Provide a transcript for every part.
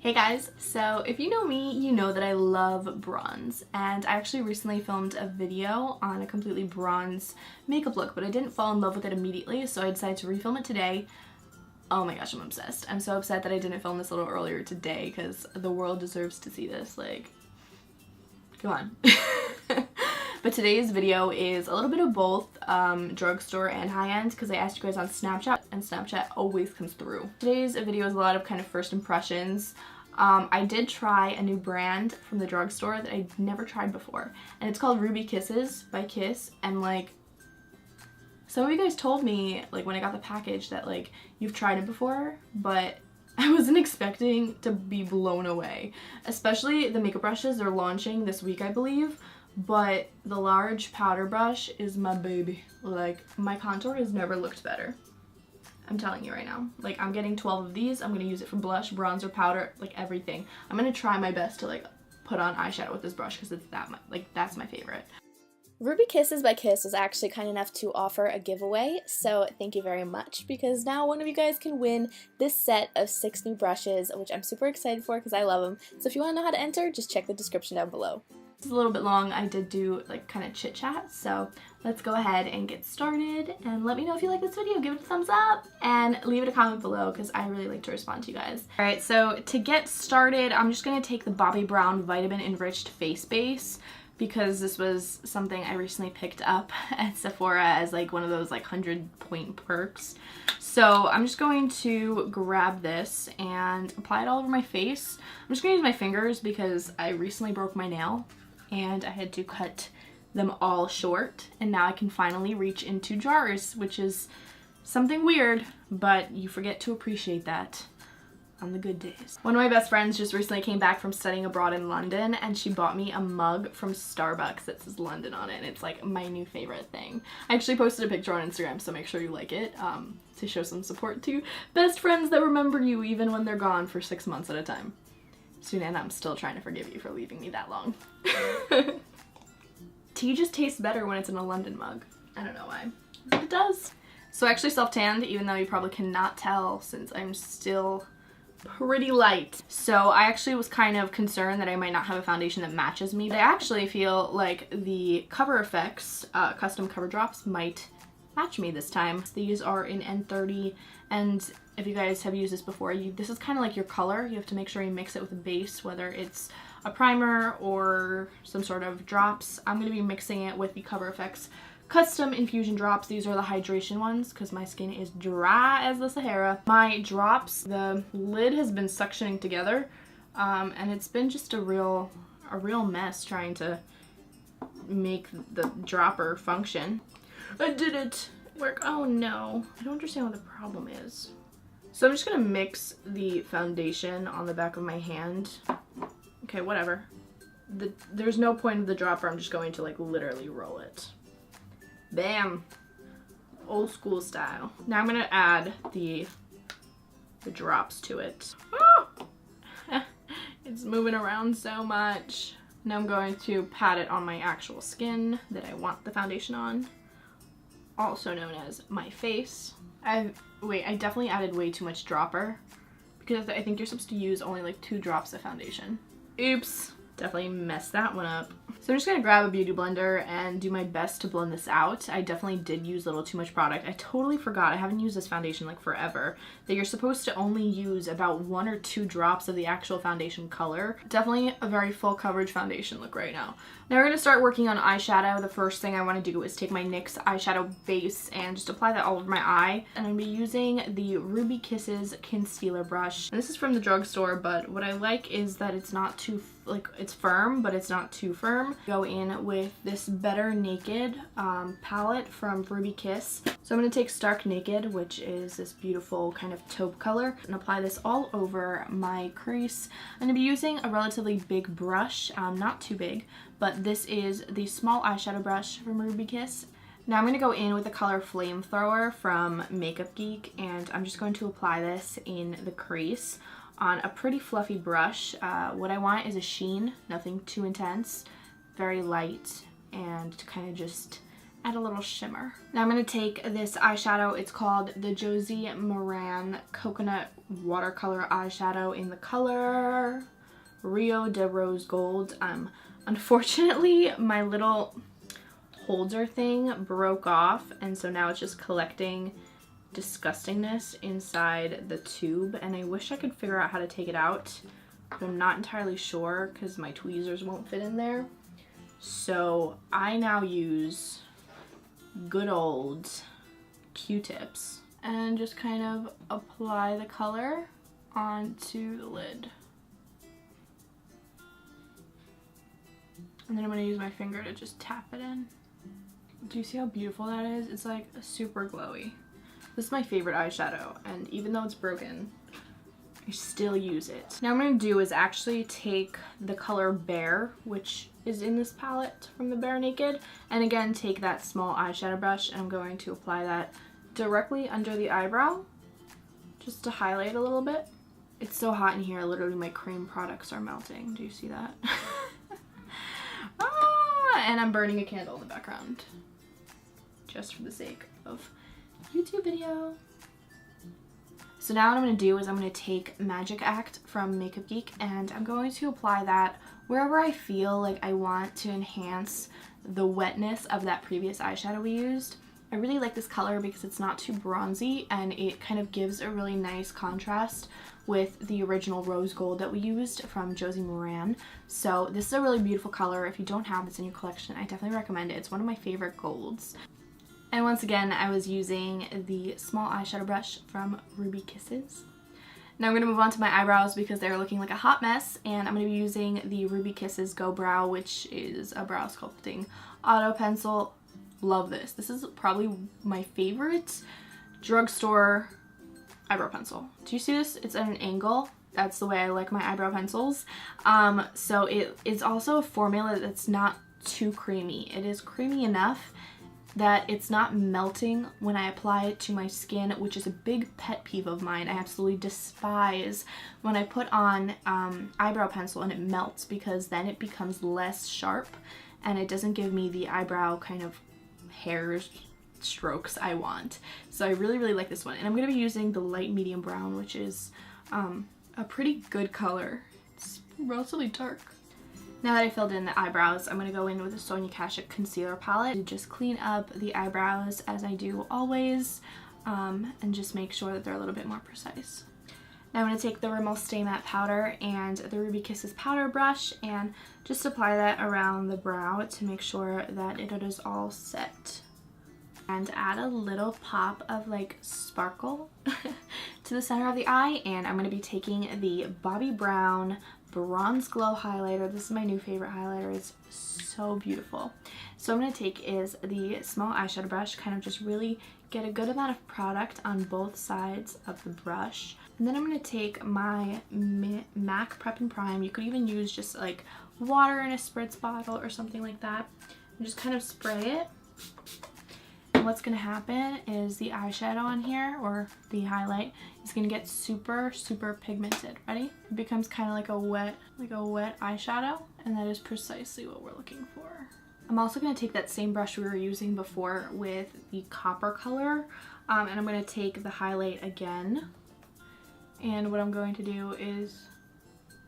Hey guys, so if you know me, you know that I love bronze, and I actually recently filmed a video on a completely bronze makeup look, but I didn't fall in love with it immediately, so I decided to refilm it today. Oh my gosh, I'm obsessed. I'm so upset that I didn't film this a little earlier today because the world deserves to see this, like, come on. But today's video is a little bit of both drugstore and high-end because I asked you guys on Snapchat and Snapchat always comes through. Today's video is a lot of kind of first impressions. I did try a new brand from the drugstore that I'd never tried before, and it's called Ruby Kisses by Kiss, and like some of you guys told me like when I got the package that like you've tried it before, but I wasn't expecting to be blown away. Especially the makeup brushes, they're launching this week I believe. But the large powder brush is my baby. Like, my contour has never looked better. I'm telling you right now. Like, I'm getting 12 of these. I'm going to use it for blush, bronzer, powder, like everything. I'm going to try my best to like put on eyeshadow with this brush because it's that's my favorite. Ruby Kisses by Kiss was actually kind enough to offer a giveaway, so thank you very much, because now one of you guys can win this set of 6 new brushes, which I'm super excited for because I love them. So if you want to know how to enter, just check the description down below. It's a little bit long. I did do like kind of chit chat, so let's go ahead and get started, and let me know if you like this video. Give it a thumbs up and leave it a comment below because I really like to respond to you guys. Alright, so to get started, I'm just going to take the Bobbi Brown Vitamin Enriched Face Base because this was something I recently picked up at Sephora as like one of those like 100-point perks. So I'm just going to grab this and apply it all over my face. I'm just going to use my fingers because I recently broke my nail and I had to cut them all short, and now I can finally reach into jars, which is something weird, but you forget to appreciate that on the good days. One of my best friends just recently came back from studying abroad in London, and she bought me a mug from Starbucks that says London on it, and it's like my new favorite thing. I actually posted a picture on Instagram, so make sure you like it to show some support to best friends that remember you even when they're gone for 6 months at a time. Sunan, I'm still trying to forgive you for leaving me that long. Tea just tastes better when it's in a London mug. I don't know why, but it does. So I actually self-tanned, even though you probably cannot tell since I'm still pretty light. So I actually was kind of concerned that I might not have a foundation that matches me, but I actually feel like the Cover FX custom cover drops might match me this time. These are in N30, and if you guys have used this before, this is kind of like your color. You have to make sure you mix it with a base, whether it's a primer or some sort of drops. I'm going to be mixing it with the Cover FX custom infusion drops. These are the hydration ones because my skin is dry as the Sahara. My drops, the lid has been suctioning together, and it's been just a real mess trying to make the dropper function. I did it! Work. Oh no. I don't understand what the problem is. So I'm just gonna mix the foundation on the back of my hand. Okay, whatever. There's no point of the dropper. I'm just going to like literally roll it. Bam! Old school style. Now I'm gonna add the drops to it. Oh! It's moving around so much. Now I'm going to pat it on my actual skin that I want the foundation on, also known as my face. I definitely added way too much dropper because I think you're supposed to use only like 2 drops of foundation. Oops, definitely messed that one up. So I'm just gonna grab a beauty blender and do my best to blend this out. I definitely did use a little too much product. I totally forgot, I haven't used this foundation like forever, that you're supposed to only use about 1 or 2 drops of the actual foundation color. Definitely a very full coverage foundation look right now. Now we're gonna start working on eyeshadow. The first thing I wanna do is take my NYX eyeshadow base and just apply that all over my eye. And I'm gonna be using the Ruby Kisses Concealer brush. And this is from the drugstore, but what I like is that it's not too, like, it's firm, but it's not too firm. Go in with this Better Naked palette from Ruby Kiss. So I'm gonna take Stark Naked, which is this beautiful kind of taupe color, and apply this all over my crease. I'm gonna be using a relatively big brush, not too big, but this is the small eyeshadow brush from Ruby Kiss. Now I'm going to go in with the color Flamethrower from Makeup Geek, and I'm just going to apply this in the crease on a pretty fluffy brush. What I want is a sheen, nothing too intense, very light, and to kind of just add a little shimmer. Now I'm going to take this eyeshadow. It's called the Josie Moran Coconut Watercolor Eyeshadow in the color Rio de Rose Gold. Unfortunately, my little holder thing broke off, and so now it's just collecting disgustingness inside the tube, and I wish I could figure out how to take it out, but I'm not entirely sure because my tweezers won't fit in there. So I now use good old Q-tips and just kind of apply the color onto the lid. And then I'm going to use my finger to just tap it in. Do you see how beautiful that is? It's like super glowy. This is my favorite eyeshadow, and even though it's broken, I still use it. Now what I'm going to do is actually take the color Bare, which is in this palette from the Bare Naked, and again take that small eyeshadow brush, and I'm going to apply that directly under the eyebrow just to highlight a little bit. It's so hot in here, literally my cream products are melting. Do you see that? And I'm burning a candle in the background just for the sake of YouTube video. So now what I'm going to do is I'm going to take Magic Act from Makeup Geek, and I'm going to apply that wherever I feel like I want to enhance the wetness of that previous eyeshadow we used. I really like this color because it's not too bronzy, and it kind of gives a really nice contrast with the original rose gold that we used from Josie Moran. So this is a really beautiful color. If you don't have this in your collection, I definitely recommend it. It's one of my favorite golds. And once again, I was using the small eyeshadow brush from Ruby Kisses. Now I'm going to move on to my eyebrows because they're looking like a hot mess, and I'm going to be using the Ruby Kisses Go Brow, which is a brow sculpting auto pencil. Love this. This is probably my favorite drugstore eyebrow pencil. Do you see this? It's at an angle. That's the way I like my eyebrow pencils. So it's also a formula that's not too creamy. It is creamy enough that it's not melting when I apply it to my skin, which is a big pet peeve of mine. I absolutely despise when I put on eyebrow pencil and it melts, because then it becomes less sharp and it doesn't give me the eyebrow kind of hairs strokes I want. So I really, really like this one. And I'm going to be using the light medium brown, which is a pretty good color. It's relatively dark. Now that I filled in the eyebrows, I'm going to go in with the Sonia Kashuk concealer palette and just clean up the eyebrows as I do always, and just make sure that they're a little bit more precise. Now I'm going to take the Rimmel Stay Matte powder and the Ruby Kisses powder brush and just apply that around the brow to make sure that it is all set. And add a little pop of like sparkle to the center of the eye, and I'm going to be taking the Bobbi Brown Bronze Glow highlighter. This is my new favorite highlighter. It's so beautiful. So I'm going to take is the small eyeshadow brush, kind of just really get a good amount of product on both sides of the brush. And then I'm going to take my MAC Prep and Prime. You could even use just like water in a spritz bottle or something like that, and just kind of spray it. And what's going to happen is the eyeshadow on here, or the highlight, is going to get super, super pigmented. Ready? It becomes kind of like a wet eyeshadow, and that is precisely what we're looking for. I'm also going to take that same brush we were using before with the copper color, and I'm going to take the highlight again, and what I'm going to do is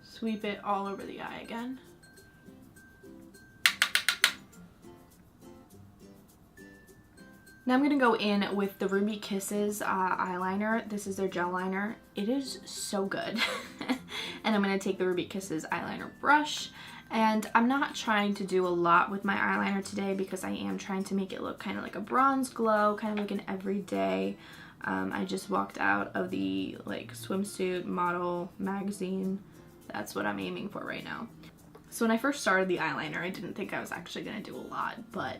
sweep it all over the eye again. Now I'm going to go in with the Ruby Kisses eyeliner. This is their gel liner. It is so good. And I'm going to take the Ruby Kisses eyeliner brush. And I'm not trying to do a lot with my eyeliner today because I am trying to make it look kind of like a bronze glow, kind of like an everyday. I just walked out of the like swimsuit model magazine. That's what I'm aiming for right now. So when I first started the eyeliner, I didn't think I was actually going to do a lot, but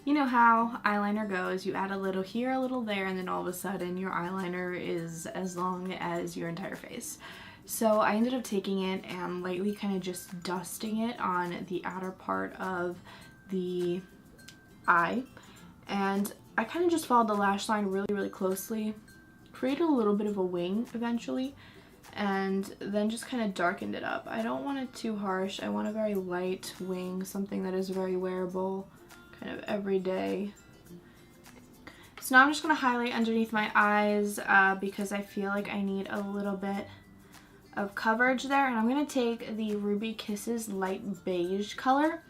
you know how eyeliner goes. You add a little here, a little there, and then all of a sudden your eyeliner is as long as your entire face. So I ended up taking it and lightly kind of just dusting it on the outer part of the eye. And I kind of just followed the lash line really, really closely, created a little bit of a wing eventually, and then just kind of darkened it up. I don't want it too harsh. I want a very light wing, something that is very wearable, kind of everyday. So now I'm just going to highlight underneath my eyes because I feel like I need a little bit of coverage there. And I'm going to take the Ruby Kisses light beige color.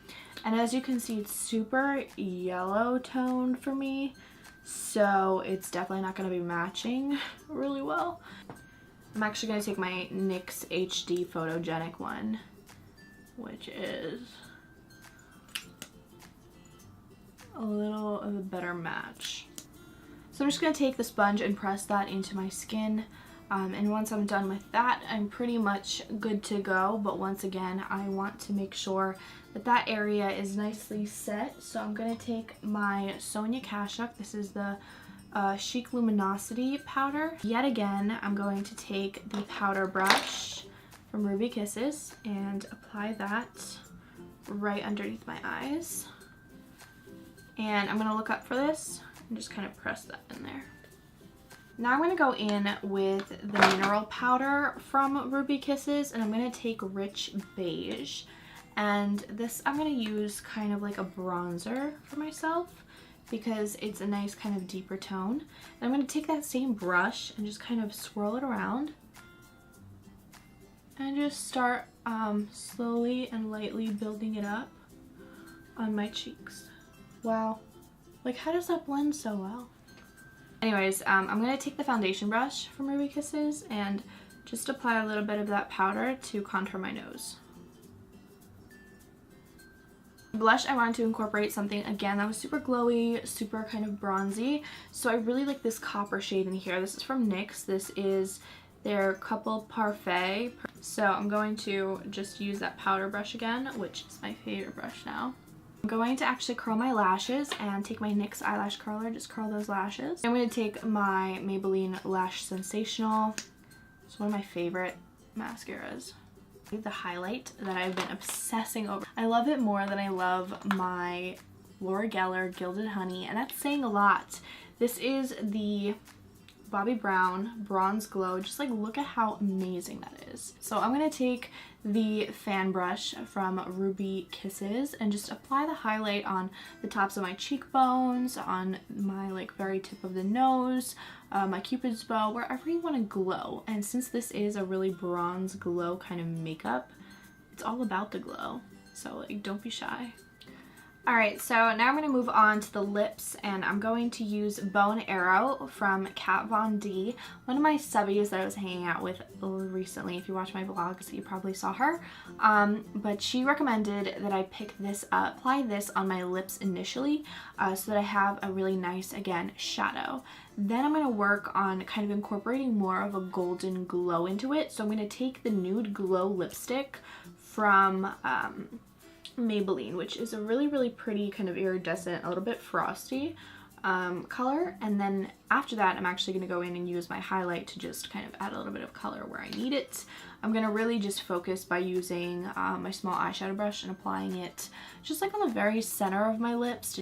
And as you can see, it's super yellow toned for me. So it's definitely not going to be matching really well. I'm actually going to take my NYX HD Photogenic one, which is a little of a better match. So I'm just going to take the sponge and press that into my skin. And once I'm done with that, I'm pretty much good to go. But once again, I want to make sure that that area is nicely set. So I'm going to take my Sonia Kashuk. This is the Chic Luminosity powder. Yet again, I'm going to take the powder brush from Ruby Kisses and apply that right underneath my eyes. And I'm going to look up for this and just kind of press that in there. Now I'm going to go in with the mineral powder from Ruby Kisses, and I'm going to take Rich Beige. And this I'm going to use kind of like a bronzer for myself because it's a nice kind of deeper tone. And I'm going to take that same brush and just kind of swirl it around and just start slowly and lightly building it up on my cheeks. Wow, like how does that blend so well? Anyways, I'm going to take the foundation brush from Ruby Kisses and just apply a little bit of that powder to contour my nose. Blush, I wanted to incorporate something, again, that was super glowy, super kind of bronzy. So I really like this copper shade in here. This is from NYX. This is their Couple Parfait. So I'm going to just use that powder brush again, which is my favorite brush now. I'm going to actually curl my lashes and take my NYX eyelash curler, just curl those lashes. I'm going to take my Maybelline Lash Sensational. It's one of my favorite mascaras. The highlight that I've been obsessing over. I love it more than I love my Laura Geller Gilded Honey, and that's saying a lot. This is the Bobbi Brown Bronze Glow. Just like look at how amazing that is. So I'm going to take the fan brush from Ruby Kisses and just apply the highlight on the tops of my cheekbones, on my like very tip of the nose, my cupid's bow, wherever you want to glow. And since this is a really bronze glow kind of makeup, it's all about the glow. So like don't be shy. Alright, so now I'm going to move on to the lips, and I'm going to use Bow and Arrow from Kat Von D, one of my subbies that I was hanging out with recently. If you watch my vlogs, you probably saw her. But she recommended that I pick this up, apply this on my lips initially, so that I have a really nice, again, shadow. Then I'm going to work on kind of incorporating more of a golden glow into it. So I'm going to take the Nude Glow lipstick from Maybelline, which is a really, really pretty kind of iridescent, a little bit frosty color. And then after that, I'm actually going to go in and use my highlight to just kind of add a little bit of color where I need it. I'm going to really just focus by using my small eyeshadow brush and applying it just like on the very center of my lips.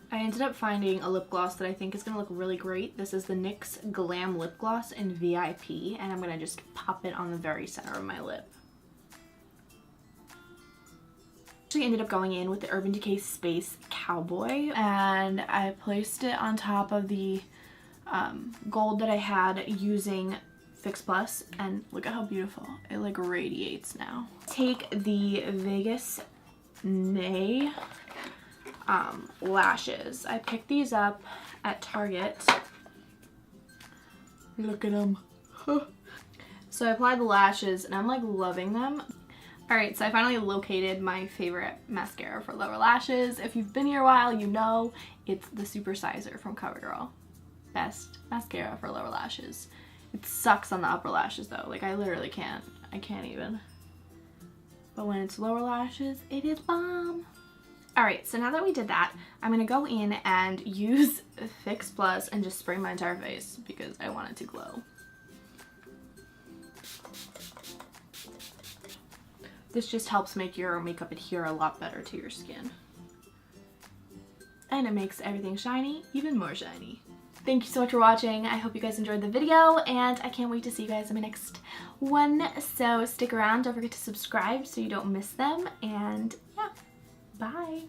I ended up finding a lip gloss that I think is going to look really great. This is the NYX Glam Lip Gloss in VIP, and I'm going to just pop it on the very center of my lip. Actually ended up going in with the Urban Decay Space Cowboy, and I placed it on top of the gold that I had using Fix Plus, and look at how beautiful it like radiates now. Take the Vegas Nay lashes. I picked these up at Target. Look at them. So I applied the lashes and I'm like loving them. Alright, so I finally located my favorite mascara for lower lashes. If you've been here a while, you know it's the Super Sizer from CoverGirl. Best mascara for lower lashes. It sucks on the upper lashes though. Like I literally can't. I can't even. But when it's lower lashes, it is bomb. Alright, so now that we did that, I'm going to go in and use Fix Plus and just spray my entire face because I want it to glow. This just helps make your makeup adhere a lot better to your skin. And it makes everything shiny even more shiny. Thank you so much for watching. I hope you guys enjoyed the video, and I can't wait to see you guys in my next one. So stick around, don't forget to subscribe so you don't miss them, and yeah, bye!